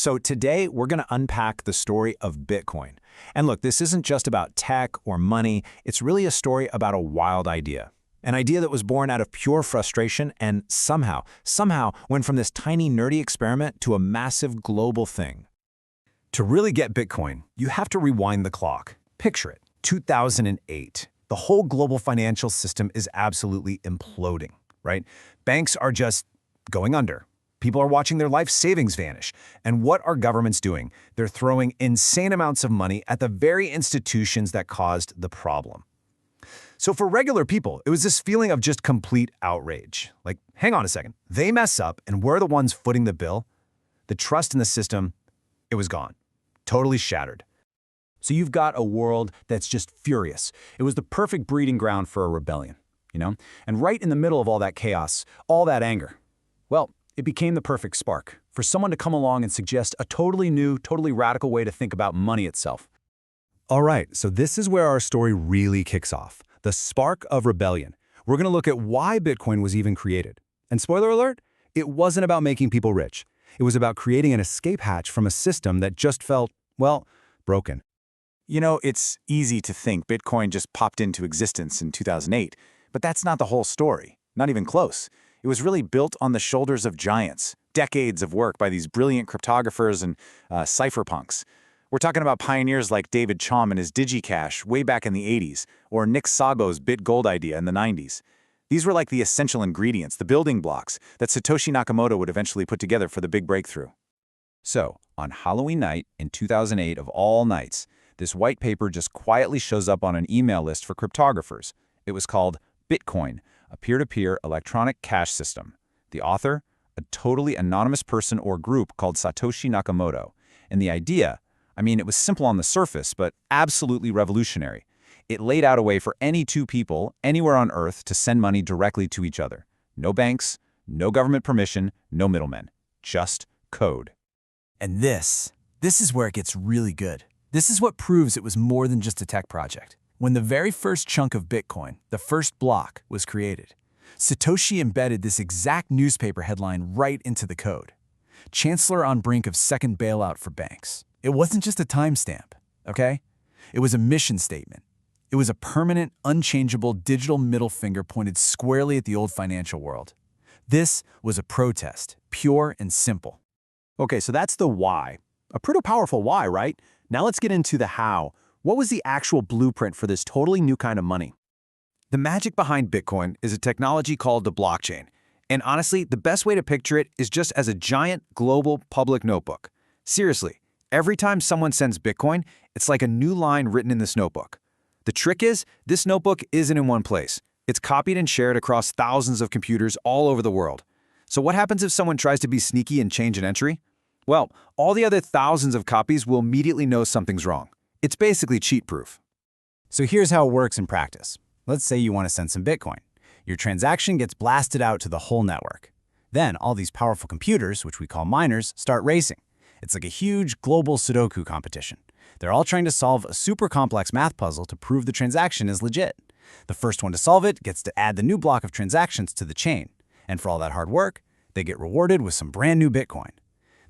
So today, we're going to unpack the story of Bitcoin. And look, this isn't just about tech or money. It's really a story about a wild idea. An idea that was born out of pure frustration and somehow went from this tiny nerdy experiment to a massive global thing. To really get Bitcoin, you have to rewind the clock. Picture it, 2008. The whole global financial system is absolutely imploding, right? Banks are just going under. People are watching their life savings vanish. And what are governments doing? They're throwing insane amounts of money at the very institutions that caused the problem. So for regular people, it was this feeling of just complete outrage. Like, hang on a second, they mess up and we're the ones footing the bill? The trust in the system, it was gone. Totally shattered. So you've got a world that's just furious. It was the perfect breeding ground for a rebellion, you know? And right in the middle of all that chaos, all that anger, well, it became the perfect spark for someone to come along and suggest a totally new, totally radical way to think about money itself. All right, so this is where our story really kicks off. The spark of rebellion. We're going to look at why Bitcoin was even created. And spoiler alert, it wasn't about making people rich. It was about creating an escape hatch from a system that just felt, well, broken. You know, it's easy to think Bitcoin just popped into existence in 2008, but that's not the whole story. Not even close. It was really built on the shoulders of giants, decades of work by these brilliant cryptographers and cypherpunks. We're talking about pioneers like David Chaum and his DigiCash way back in the 80s, or Nick Szabo's BitGold idea in the 90s. These were like the essential ingredients, the building blocks, that Satoshi Nakamoto would eventually put together for the big breakthrough. So, on Halloween night in 2008 of all nights, this white paper just quietly shows up on an email list for cryptographers. It was called Bitcoin, a peer-to-peer electronic cash system. The author? A totally anonymous person or group called Satoshi Nakamoto. And the idea? I mean, it was simple on the surface, but absolutely revolutionary. It laid out a way for any two people, anywhere on Earth, to send money directly to each other. No banks, no government permission, no middlemen. Just code. And this is where it gets really good. This is what proves it was more than just a tech project. When the very first chunk of Bitcoin, the first block, was created, Satoshi embedded this exact newspaper headline right into the code. Chancellor on brink of second bailout for banks. It wasn't just a timestamp, okay? It was a mission statement. It was a permanent, unchangeable digital middle finger pointed squarely at the old financial world. This was a protest, pure and simple. Okay, so that's the why. A pretty powerful why, right? Now let's get into the how. What was the actual blueprint for this totally new kind of money? The magic behind Bitcoin is a technology called the blockchain. And honestly, the best way to picture it is just as a giant global public notebook. Seriously, every time someone sends Bitcoin, it's like a new line written in this notebook. The trick is, this notebook isn't in one place. It's copied and shared across thousands of computers all over the world. So what happens if someone tries to be sneaky and change an entry? Well, all the other thousands of copies will immediately know something's wrong. It's basically cheat-proof. So here's how it works in practice. Let's say you want to send some Bitcoin. Your transaction gets blasted out to the whole network. Then all these powerful computers, which we call miners, start racing. It's like a huge global Sudoku competition. They're all trying to solve a super complex math puzzle to prove the transaction is legit. The first one to solve it gets to add the new block of transactions to the chain. And for all that hard work, they get rewarded with some brand new Bitcoin.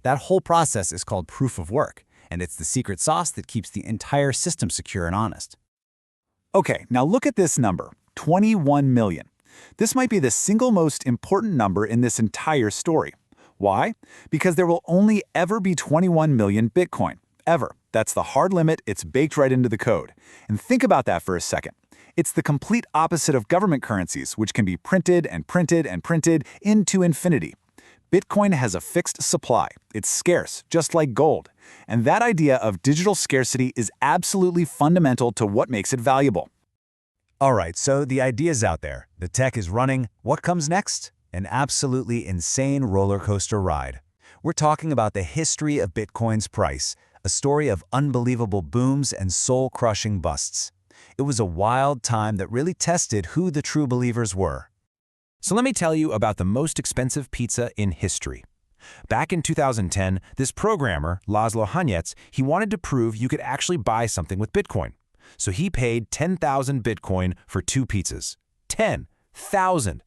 That whole process is called proof of work, and it's the secret sauce that keeps the entire system secure and honest. Okay, now look at this number, 21 million. This might be the single most important number in this entire story. Why? Because there will only ever be 21 million Bitcoin. Ever. That's the hard limit. It's baked right into the code. And think about that for a second. It's the complete opposite of government currencies, which can be printed and printed and printed into infinity. Bitcoin has a fixed supply. It's scarce, just like gold. And that idea of digital scarcity is absolutely fundamental to what makes it valuable. All right, so the idea's out there. The tech is running. What comes next? An absolutely insane roller coaster ride. We're talking about the history of Bitcoin's price, a story of unbelievable booms and soul-crushing busts. It was a wild time that really tested who the true believers were. So let me tell you about the most expensive pizza in history. Back in 2010, this programmer, Laszlo Hanyecz, he wanted to prove you could actually buy something with Bitcoin. So he paid 10,000 Bitcoin for 2 pizzas. 10,000!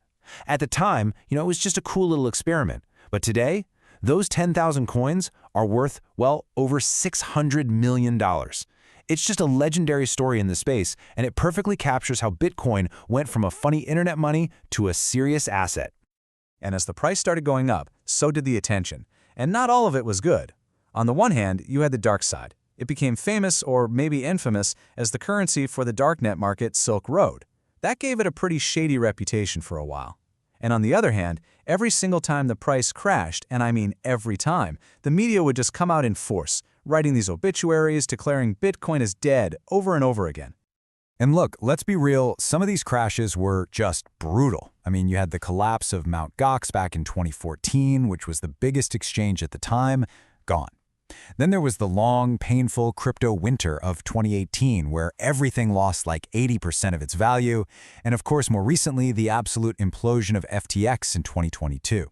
At the time, it was just a cool little experiment. But today, Those 10,000 coins are worth, well, over $600 million. It's just a legendary story in the space, and it perfectly captures how Bitcoin went from a funny internet money to a serious asset. And as the price started going up, so did the attention. And not all of it was good. On the one hand, you had the dark side. It became famous, or maybe infamous, as the currency for the darknet market, Silk Road. That gave it a pretty shady reputation for a while. And on the other hand, every single time the price crashed, and I mean every time, the media would just come out in force, writing these obituaries, declaring Bitcoin is dead over and over again. And look, let's be real, some of these crashes were just brutal. I mean, you had the collapse of Mt. Gox back in 2014, which was the biggest exchange at the time, gone. Then there was the long, painful crypto winter of 2018, where everything lost like 80% of its value, and of course, more recently, the absolute implosion of FTX in 2022.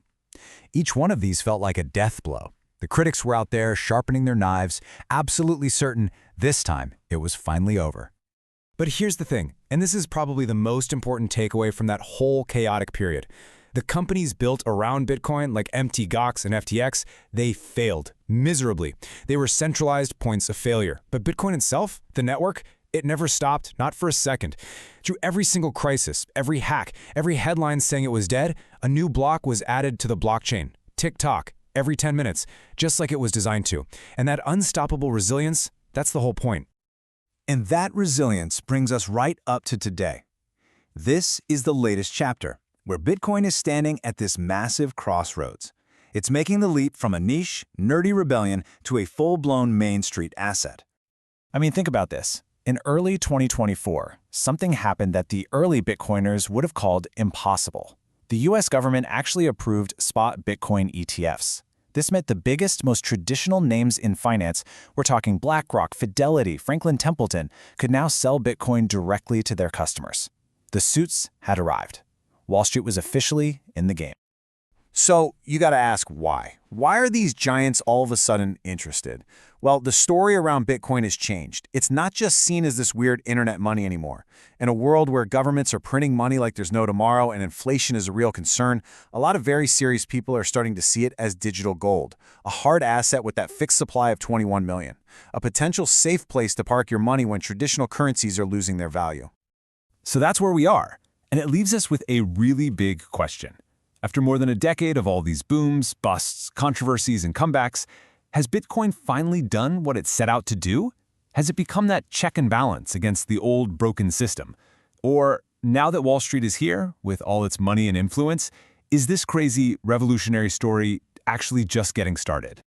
Each one of these felt like a death blow. The critics were out there sharpening their knives, absolutely certain this time it was finally over. But here's the thing, and this is probably the most important takeaway from that whole chaotic period. The companies built around Bitcoin, like Gox and FTX, they failed miserably. They were centralized points of failure. But Bitcoin itself, the network, it never stopped, not for a second. Through every single crisis, every hack, every headline saying it was dead, a new block was added to the blockchain. Tick-tock, every 10 minutes, just like it was designed to. And that unstoppable resilience, that's the whole point. And that resilience brings us right up to today. This is the latest chapter, where Bitcoin is standing at this massive crossroads. It's making the leap from a niche, nerdy rebellion to a full-blown Main Street asset. I mean, think about this. In early 2024, something happened that the early Bitcoiners would have called impossible. The US government actually approved spot Bitcoin ETFs. This meant the biggest, most traditional names in finance, we're talking BlackRock, Fidelity, Franklin Templeton, could now sell Bitcoin directly to their customers. The suits had arrived. Wall Street was officially in the game. So you got to ask why. Why are these giants all of a sudden interested? Well, the story around Bitcoin has changed. It's not just seen as this weird internet money anymore. In a world where governments are printing money like there's no tomorrow and inflation is a real concern, a lot of very serious people are starting to see it as digital gold, a hard asset with that fixed supply of 21 million, a potential safe place to park your money when traditional currencies are losing their value. So that's where we are. And it leaves us with a really big question. After more than a decade of all these booms, busts, controversies, and comebacks, has Bitcoin finally done what it set out to do? Has it become that check and balance against the old broken system? Or, now that Wall Street is here, with all its money and influence, is this crazy revolutionary story actually just getting started?